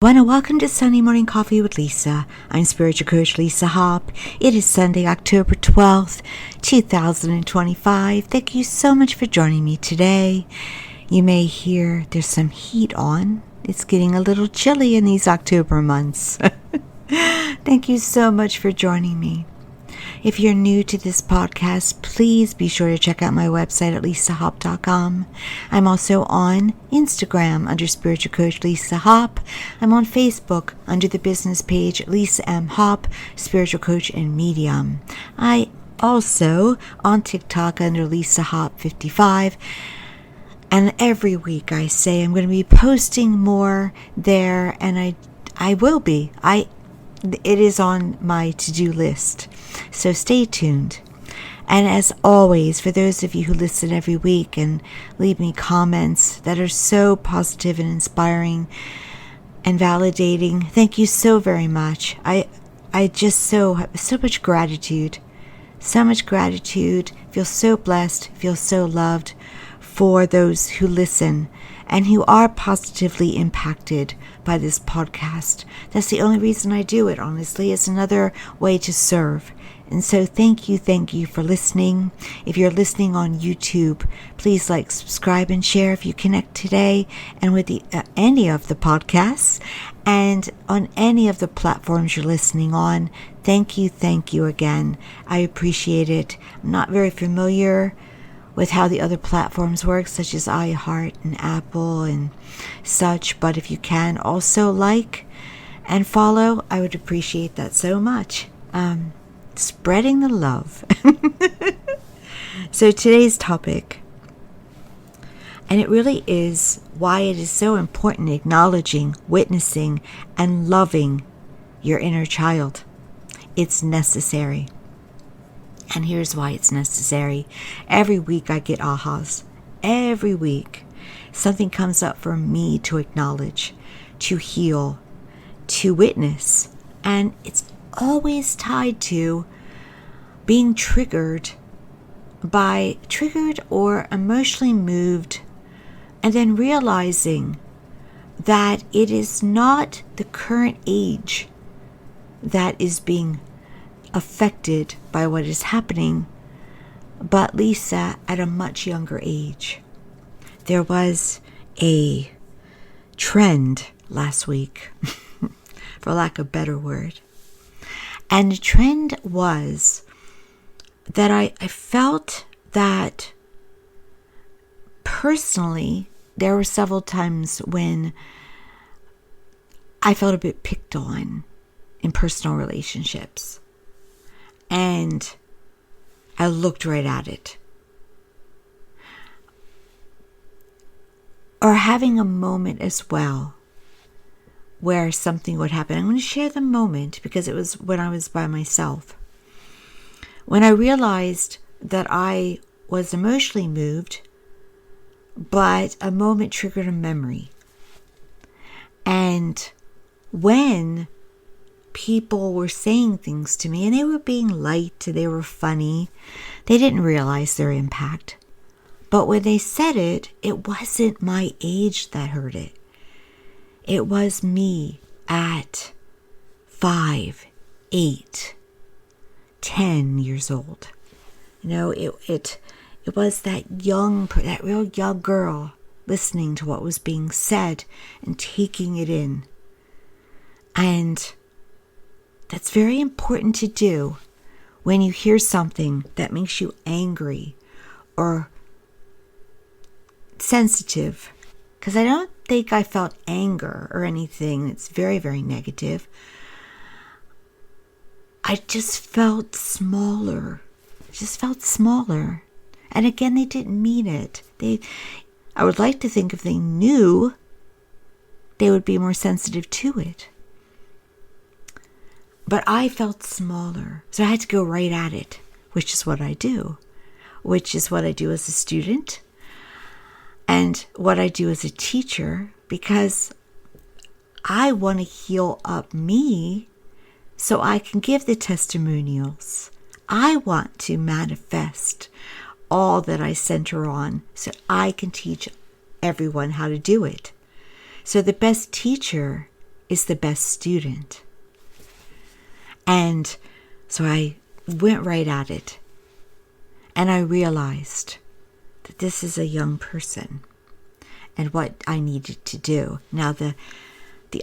Welcome to Sunday Morning Coffee with Lisa. I'm Spiritual Coach Lisa Hop. It is Sunday, October 12th, 2025. Thank you so much for joining me today. You may hear there's some heat on. It's getting a little chilly in these October months. Thank you so much for joining me. If you're new to this podcast, please be sure to check out my website at lisahop.com. I'm also on Instagram under Spiritual Coach Lisa Hop. I'm on Facebook under the business page Lisa M. Hop, Spiritual Coach and Medium. I also on TikTok under Lisa Hop 55. And every week I say I'm going to be posting more there, and I will be. It is on my to-do list, so stay tuned. And as always, for those of you who listen every week and leave me comments that are so positive and inspiring and validating, thank you so very much. I just have so much gratitude, feel so blessed, feel so loved for those who listen and who are positively impacted by this podcast. That's the only reason I do it, honestly. It's another way to serve. And so thank you for listening. If you're listening on YouTube, please like, subscribe, and share if you connect today and with any of the podcasts and on any of the platforms you're listening on. Thank you again. I appreciate it. I'm not very familiar with how the other platforms work, such as iHeart and Apple and such. But if you can also like and follow, I would appreciate that so much. Spreading the love. So today's topic, and it really is why it is so important acknowledging, witnessing, and loving your inner child. It's necessary. And here's why it's necessary. Every week I get ahas. Every week something comes up for me to acknowledge, to heal, to witness. And it's always tied to being triggered or emotionally moved, and then realizing that it is not the current age that is being affected by what is happening, but Lisa at a much younger age. There was a trend last week, for lack of a better word, and the trend was that I felt that personally there were several times when I felt a bit picked on in personal relationships. And I looked right at it. Or having a moment as well where something would happen. I'm going to share the moment because it was when I was by myself. When I realized that I was emotionally moved, but a moment triggered a memory. And when people were saying things to me, and they were being light, they were funny, they didn't realize their impact. But when they said it, it wasn't my age that heard it. It was me at 5, 8, 10 years old. You know, it was that real young girl listening to what was being said and taking it in. And that's very important to do when you hear something that makes you angry or sensitive. Because I don't think I felt anger or anything that's very, very negative. I just felt smaller. And again, they didn't mean it. I would like to think if they knew, they would be more sensitive to it. But I felt smaller, so I had to go right at it, which is what I do as a student and what I do as a teacher, because I want to heal up me so I can give the testimonials. I want to manifest all that I center on so I can teach everyone how to do it. So the best teacher is the best student. And so I went right at it. And I realized that this is a young person and what I needed to do. Now, the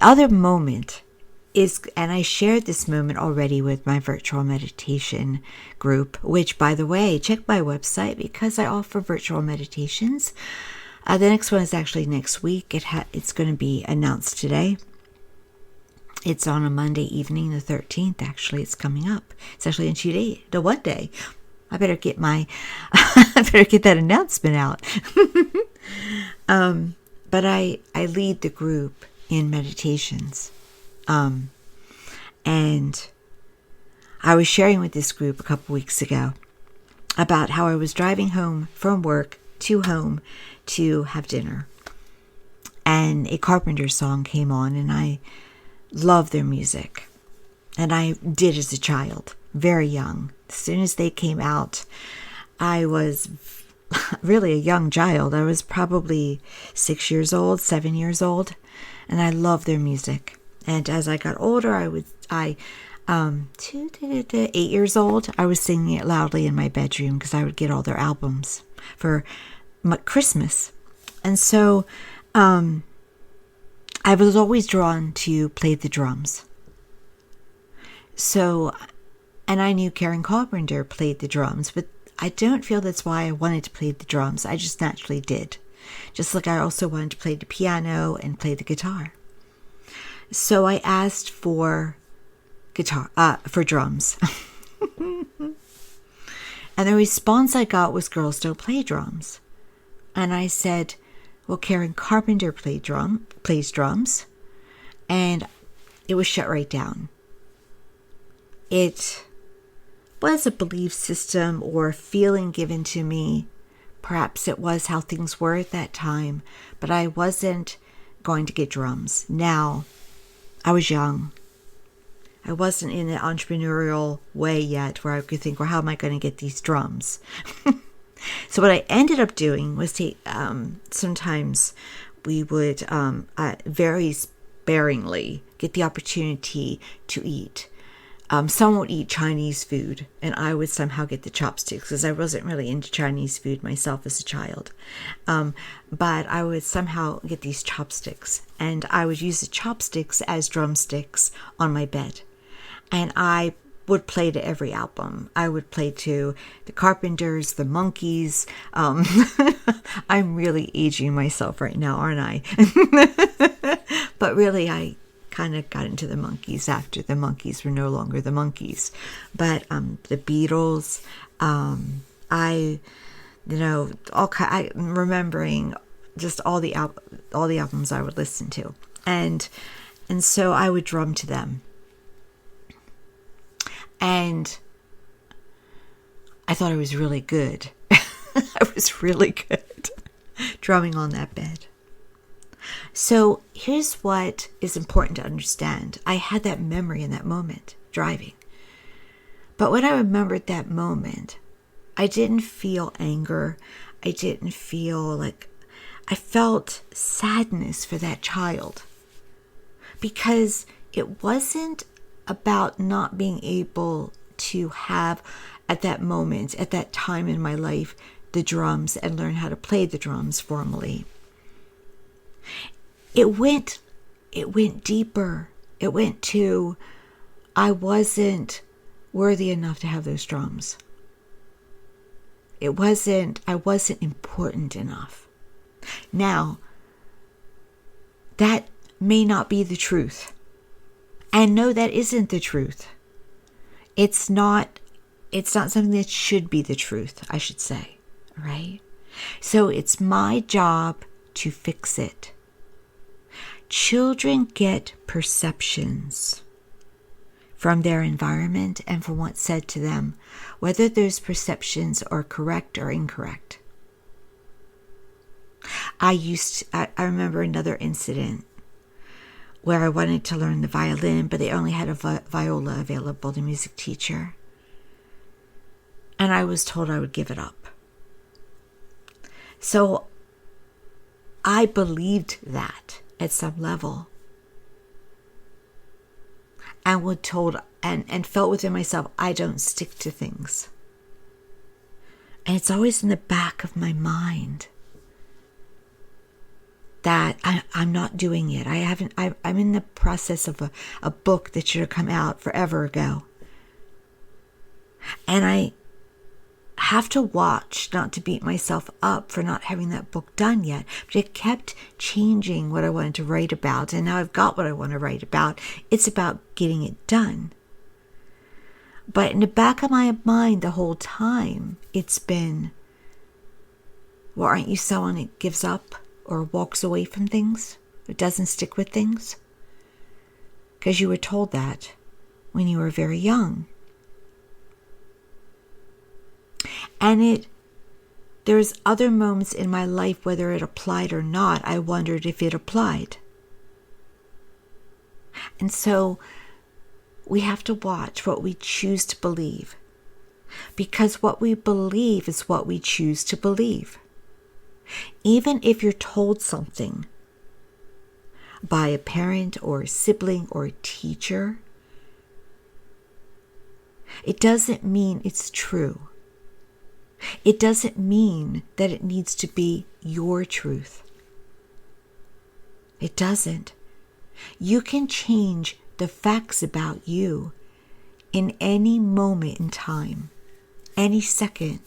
other moment is, and I shared this moment already with my virtual meditation group, which, by the way, check my website because I offer virtual meditations. The next one is actually next week. It's going to be announced today. It's on a Monday evening, the 13th. Actually, it's coming up. It's actually in 2 days, the 1 day. I better get that announcement out. But I lead the group in meditations. And I was sharing with this group a couple weeks ago about how I was driving home from work to home to have dinner. And a Carpenter song came on, and I love their music. And I did as a child, very young. As soon as they came out, I was really a young child. I was probably 6 years old, 7 years old, and I loved their music. And as I got older, 8 years old, I was singing it loudly in my bedroom because I would get all their albums for Christmas. And so I was always drawn to play the drums. So, and I knew Karen Carpenter played the drums, but I don't feel that's why I wanted to play the drums. I just naturally did. Just like I also wanted to play the piano and play the guitar. So I asked for drums. And the response I got was, girls don't play drums. And I said, well, Karen Carpenter plays drums. And it was shut right down. It was a belief system or feeling given to me. Perhaps it was how things were at that time, but I wasn't going to get drums. Now, I was young. I wasn't in an entrepreneurial way yet where I could think, well, how am I going to get these drums? So what I ended up doing was sometimes we would very sparingly get the opportunity to eat. Some would eat Chinese food, and I would somehow get the chopsticks because I wasn't really into Chinese food myself as a child. But I would somehow get these chopsticks, and I would use the chopsticks as drumsticks on my bed. And I would play to every album. I would play to the Carpenters, the Monkees. I'm really aging myself right now, aren't I? But really, I kind of got into the Monkees after the Monkees were no longer the Monkees. But the Beatles, I'm remembering just all the albums I would listen to, and so I would drum to them, and I thought I was really good. I was really good drumming on that bed. So here's what is important to understand. I had that memory in that moment, driving. But when I remembered that moment, I didn't feel anger. I didn't feel I felt sadness for that child. Because it wasn't about not being able to have, at that moment, at that time in my life, the drums and learn how to play the drums formally. It went deeper. It went to, I wasn't worthy enough to have those drums. I wasn't important enough. Now, that may not be the truth. And no, that isn't the truth. It's not something that should be the truth, I should say, right? So it's my job to fix it. Children get perceptions from their environment and from what's said to them, whether those perceptions are correct or incorrect. I remember another incident where I wanted to learn the violin, but they only had a viola available, the music teacher. And I was told I would give it up. So I believed that at some level. and would told and felt within myself, I don't stick to things. And it's always in the back of my mind that I'm not doing it. I'm in the process of a book that should have come out forever ago. And I have to watch not to beat myself up for not having that book done yet. But it kept changing what I wanted to write about. And now I've got what I want to write about. It's about getting it done. But in the back of my mind the whole time, it's been, well, aren't you someone that gives up or walks away from things? Or doesn't stick with things? Because you were told that when you were very young. And there's other moments in my life, whether it applied or not, I wondered if it applied. And so we have to watch what we choose to believe, because what we believe is what we choose to believe. Even if you're told something by a parent or a sibling or a teacher, it doesn't mean it's true. It doesn't mean that it needs to be your truth. It doesn't. You can change the facts about you in any moment in time, any second.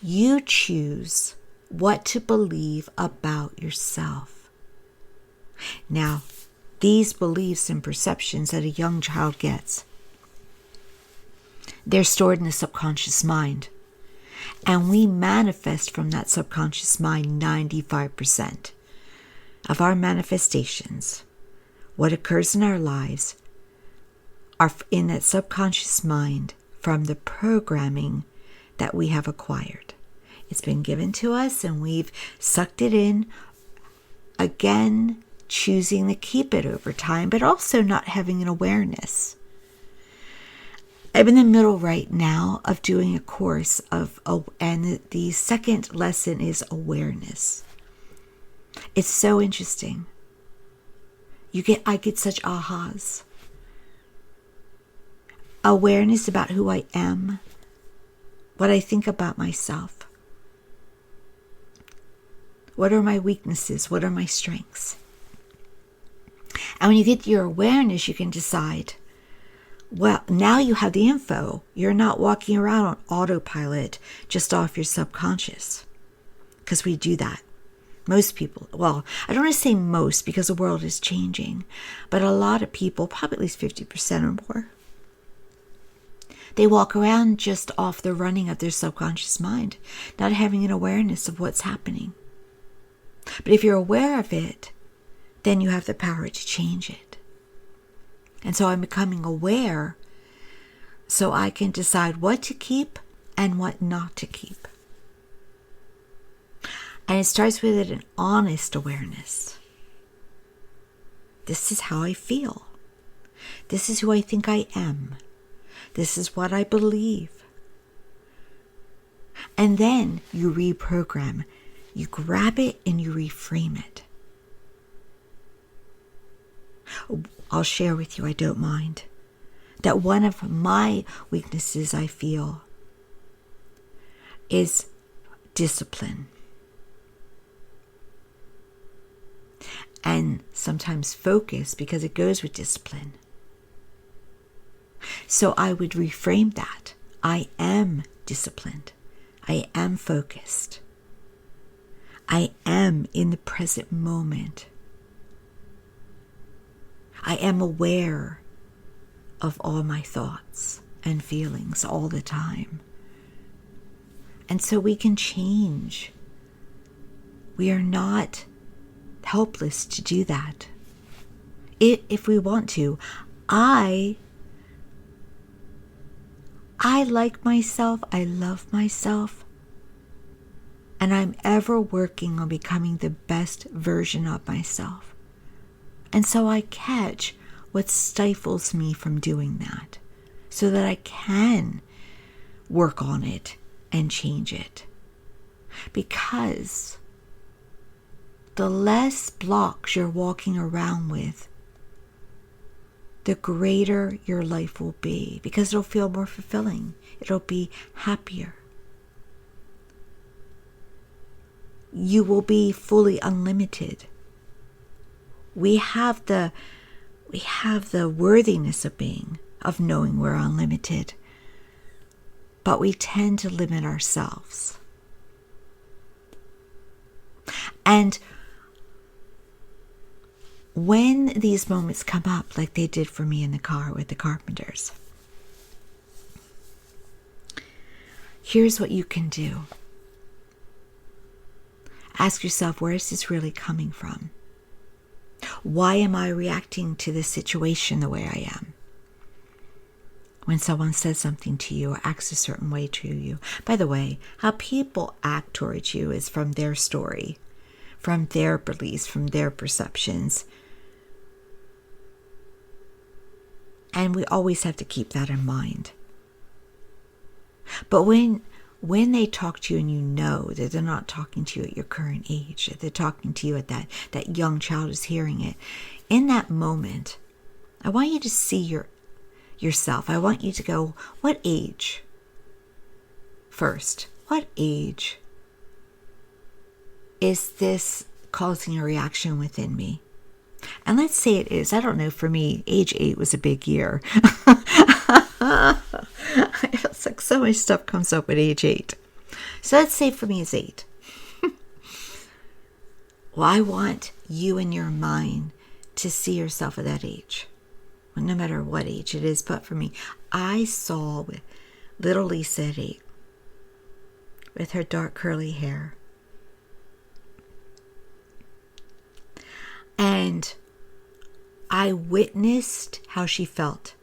You choose what to believe about yourself. Now, these beliefs and perceptions that a young child gets, they're stored in the subconscious mind. And we manifest from that subconscious mind 95% of our manifestations. What occurs in our lives are in that subconscious mind from the programming that we have acquired. It's been given to us and we've sucked it in, again, choosing to keep it over time, but also not having an awareness. I'm in the middle right now of doing a course and the second lesson is awareness. It's so interesting. I get such ahas. Awareness about who I am, what I think about myself. What are my weaknesses? What are my strengths? And when you get your awareness, you can decide, well, now you have the info. You're not walking around on autopilot just off your subconscious. Because we do that. Most people, well, I don't want to say most because the world is changing, but a lot of people, probably at least 50% or more, they walk around just off the running of their subconscious mind, not having an awareness of what's happening. But if you're aware of it, then you have the power to change it. And so I'm becoming aware so I can decide what to keep and what not to keep. And it starts with an honest awareness. This is how I feel. This is who I think I am. This is what I believe. And then you reprogram. You grab it and you reframe it. I'll share with you, I don't mind, that one of my weaknesses I feel is discipline. And sometimes focus, because it goes with discipline. So I would reframe that. I am disciplined. I am focused. I am in the present moment. I am aware of all my thoughts and feelings all the time. And so we can change. We are not helpless to do that. If we want to. I like myself. I love myself. And I'm ever working on becoming the best version of myself. And so I catch what stifles me from doing that, so that I can work on it and change it. Because the less blocks you're walking around with, the greater your life will be, because it'll feel more fulfilling. It'll be happier. You will be fully unlimited. We have the worthiness of knowing we're unlimited, but we tend to limit ourselves. And when these moments come up, like they did for me in the car with the Carpenters, here's what you can do. Ask yourself, where is this really coming from? Why am I reacting to this situation the way I am? When someone says something to you or acts a certain way to you. By the way, how people act towards you is from their story, from their beliefs, from their perceptions. And we always have to keep that in mind. But when they talk to you and you know that they're not talking to you at your current age, that they're talking to you at that young child is hearing it, in that moment, I want you to see yourself. I want you to go, what age? First, what age is this causing a reaction within me? And let's say it is. I don't know, for me, age 8 was a big year. It's like so much stuff comes up at age 8. So let's say for me it's 8. Well, I want you in your mind to see yourself at that age. Well, no matter what age it is, but for me, I saw little Lisa at 8 with her dark curly hair. And I witnessed how she felt.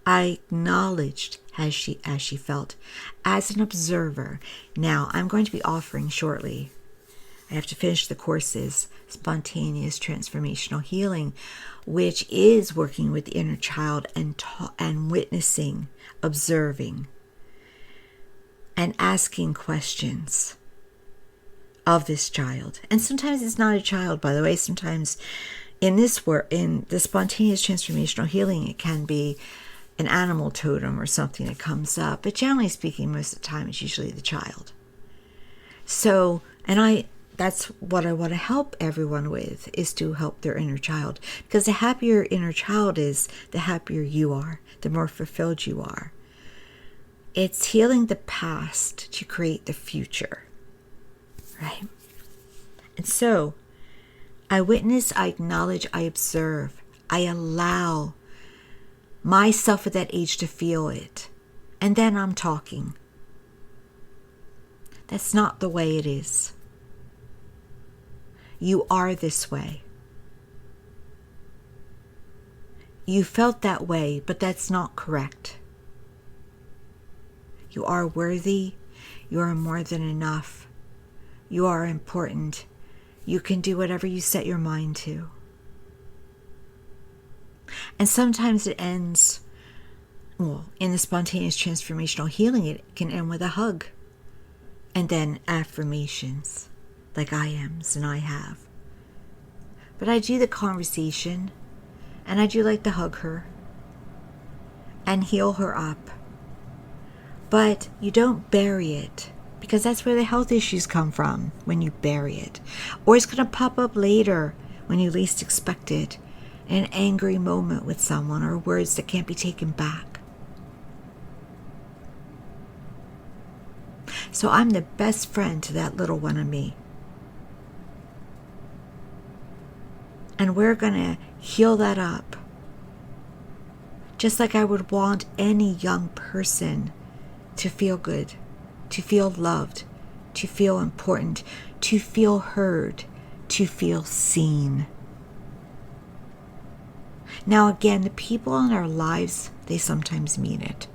I acknowledged as she felt as an observer. Now, I'm going to be offering shortly, I have to finish the courses, Spontaneous Transformational Healing, which is working with the inner child and witnessing, observing, and asking questions of this child. And sometimes it's not a child, by the way. Sometimes in this work, in the Spontaneous Transformational Healing, it can be an animal totem or something that comes up. But generally speaking, most of the time, it's usually the child. So, that's what I want to help everyone with, is to help their inner child. Because the happier inner child is, the happier you are, the more fulfilled you are. It's healing the past to create the future. Right? And so, I witness, I acknowledge, I observe, I allow myself at that age to feel it. And then I'm talking. That's not the way it is. You are this way. You felt that way, but that's not correct. You are worthy. You are more than enough. You are important. You can do whatever you set your mind to. And sometimes it ends, well, in the Spontaneous Transformational Healing, it can end with a hug. And then affirmations, like I ams and I have. But I do the conversation, and I do like to hug her and heal her up. But you don't bury it, because that's where the health issues come from, when you bury it. Or it's going to pop up later when you least expect it, in an angry moment with someone, or words that can't be taken back. So I'm the best friend to that little one of me. And we're going to heal that up. Just like I would want any young person to feel good, to feel loved, to feel important, to feel heard, to feel seen. Now again, the people in our lives, they sometimes mean it.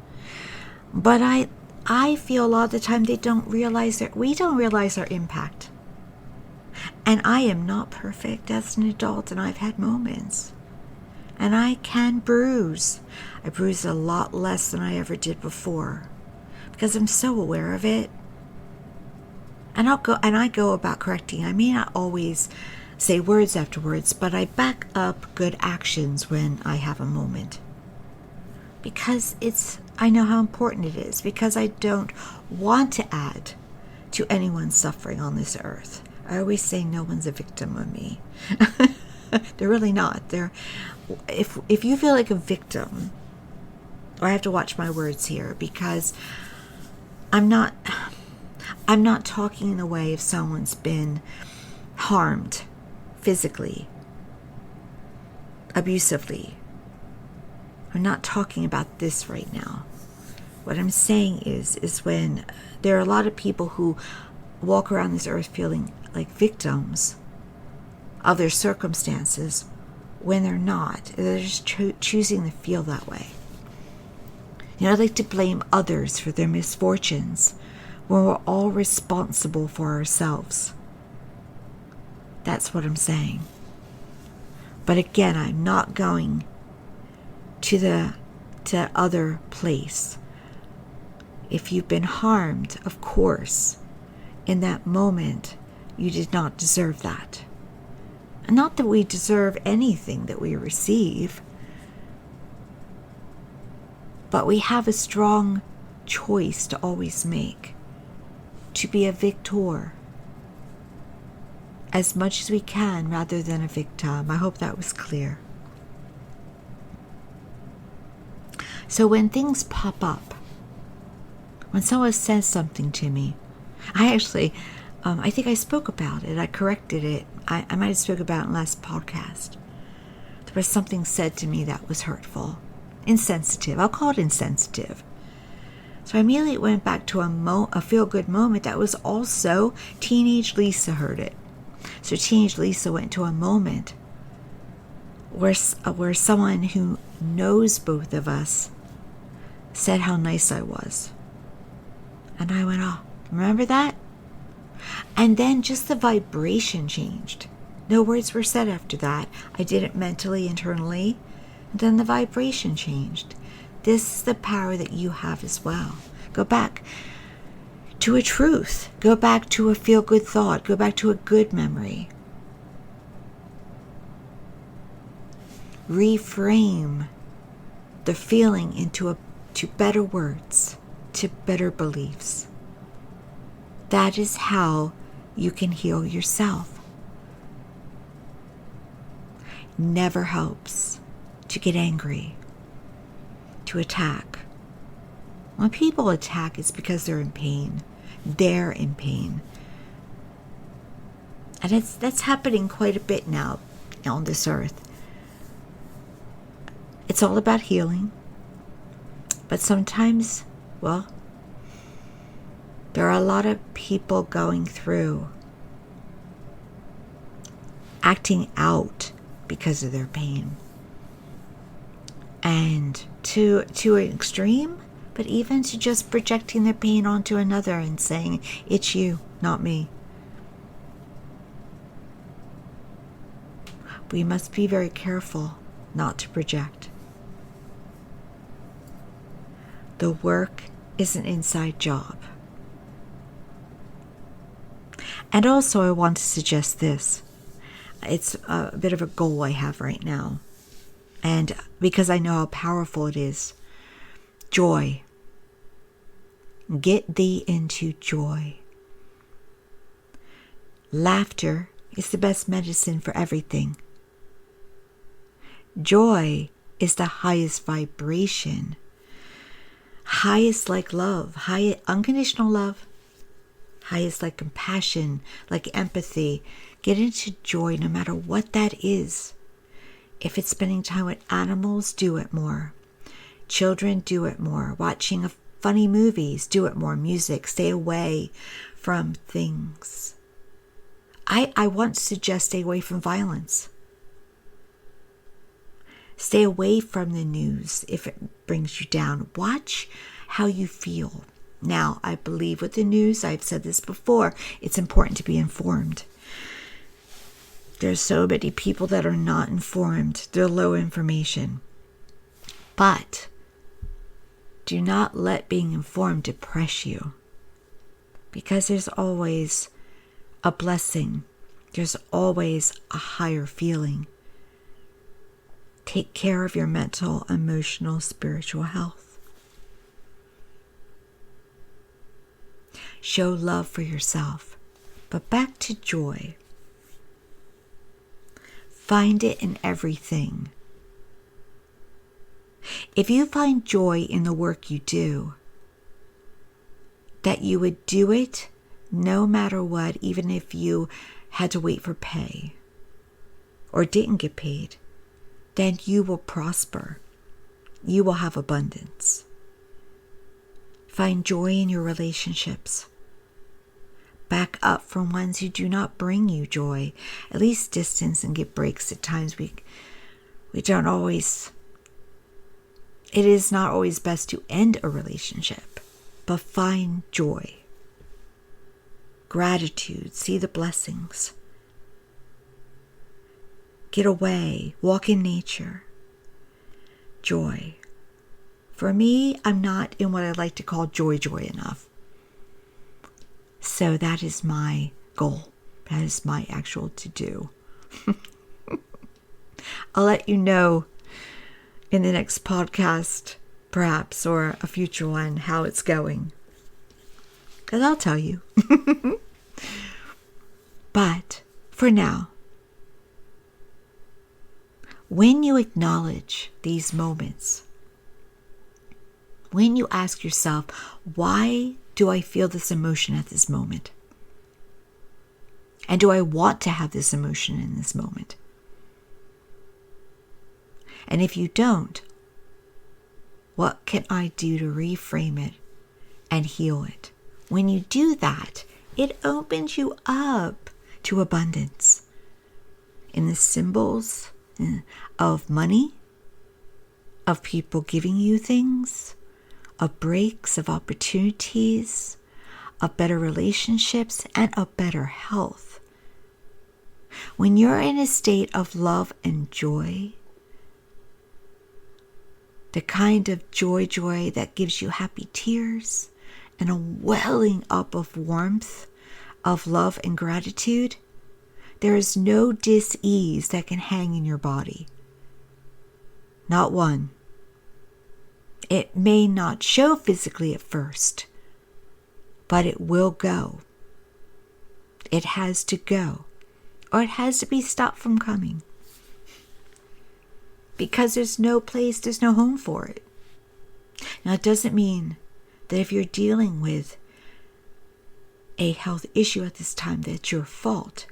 But I feel a lot of the time we don't realize our impact. And I am not perfect as an adult, and I've had moments. And I can bruise. I bruise a lot less than I ever did before, because I'm so aware of it. And I go about correcting. I may not always say words after words, but I back up good actions when I have a moment. Because I know how important it is, because I don't want to add to anyone's suffering on this earth. I always say no one's a victim of me. They're really not. If you feel like a victim, I have to watch my words here, because I'm not talking in a way if someone's been harmed physically, abusively. I'm not talking about this right now. What I'm saying is when there are a lot of people who walk around this earth feeling like victims of their circumstances, when they're not. They're just choosing to feel that way. I like to blame others for their misfortunes when we're all responsible for ourselves. That's what I'm saying. But again, I'm not going to the other place. If you've been harmed, of course, in that moment, you did not deserve that. And not that we deserve anything that we receive, but we have a strong choice to always make, to be a victor as much as we can rather than a victim. I hope that was clear. So when things pop up, when someone says something to me, I think I spoke about it. I corrected it. I might have spoke about it in the last podcast. There was something said to me that was hurtful, insensitive. I'll call it insensitive. So I immediately went back to a feel-good moment that was also teenage Lisa heard it. So teenage Lisa went to a moment where someone who knows both of us said how nice I was. And I went, oh, remember that? And then just the vibration changed. No words were said after that. I did it mentally, internally. And then the vibration changed. This is the power that you have as well. Go back to a truth. Go back to a feel-good thought. Go back to a good memory. Reframe the feeling to better words, to better beliefs. That is how you can heal yourself. Never helps to get angry, to attack. When people attack, it's because they're in pain. They're in pain. And that's happening quite a bit now on this earth. It's all about healing. But sometimes, well, there are a lot of people going through acting out because of their pain. And to an extreme, but even to just projecting their pain onto another and saying, it's you, not me. We must be very careful not to project. The work is an inside job. And also I want to suggest this. It's a bit of a goal I have right now. And because I know how powerful it is. Joy. Get thee into joy. Laughter is the best medicine for everything. Joy is the highest vibration. Highest like love, unconditional love. Highest like compassion, like empathy. Get into joy no matter what that is. If it's spending time with animals, do it more. Children, do it more. Watching funny movies, do it more. Music, stay away from things. I want to suggest stay away from violence. Stay away from the news if it brings you down. Watch how you feel. Now, I believe with the news, I've said this before, it's important to be informed. There's so many people that are not informed. They're low information. But do not let being informed depress you. Because there's always a blessing There's always a higher feeling. Take care of your mental, emotional, spiritual health. Show love for yourself. But back to joy. Find it in everything. If you find joy in the work you do, that you would do it no matter what, even if you had to wait for pay or didn't get paid, then you will prosper. You will have abundance. Find joy in your relationships. Back up from ones who do not bring you joy. At least distance and get breaks at times. We don't always. It is not always best to end a relationship, but find joy. Gratitude. See the blessings. Get away. Walk in nature. Joy. For me, I'm not in what I like to call joy enough. So that is my goal. That is my actual to-do. I'll let you know in the next podcast, perhaps, or a future one, how it's going. Because I'll tell you. But for now, when you acknowledge these moments, when you ask yourself, why do I feel this emotion at this moment? And do I want to have this emotion in this moment? And if you don't, what can I do to reframe it and heal it? When you do that, it opens you up to abundance in the symbols of money, of people giving you things, of breaks, of opportunities, of better relationships, and of better health. When you're in a state of love and joy, the kind of joy that gives you happy tears and a welling up of warmth, of love and gratitude, there is no dis-ease that can hang in your body. Not one. It may not show physically at first, but it will go. It has to go, or it has to be stopped from coming. Because there's no home for it. Now, it doesn't mean that if you're dealing with a health issue at this time, that's your fault.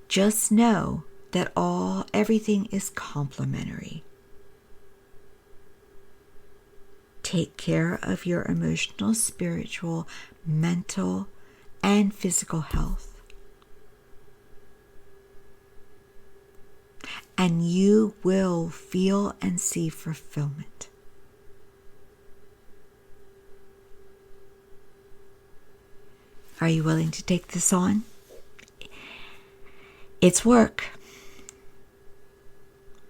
Just know that everything is complementary. Take care of your emotional, spiritual, mental, and physical health. And you will feel and see fulfillment. Are you willing to take this on? It's work,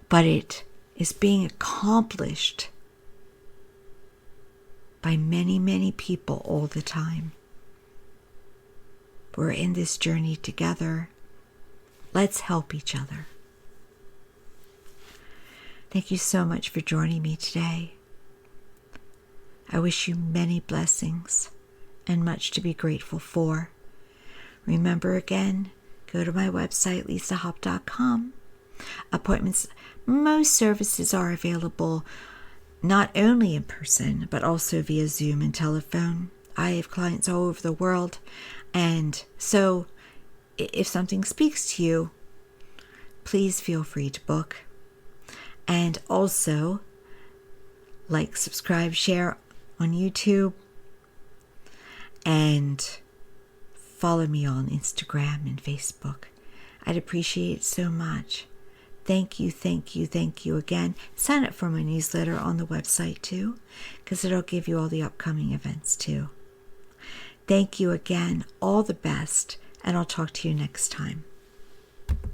but it is being accomplished by many, many people all the time. We're in this journey together. Let's help each other. Thank you so much for joining me today. I wish you many blessings and much to be grateful for. Remember again, go to my website, lisahop.com. Appointments, most services are available not only in person, but also via Zoom and telephone. I have clients all over the world, and so if something speaks to you, please feel free to book. And also, like, subscribe, share on YouTube, and follow me on Instagram and Facebook. I'd appreciate it so much. Thank you again. Sign up for my newsletter on the website too, because it'll give you all the upcoming events too. Thank you again. All the best, and I'll talk to you next time.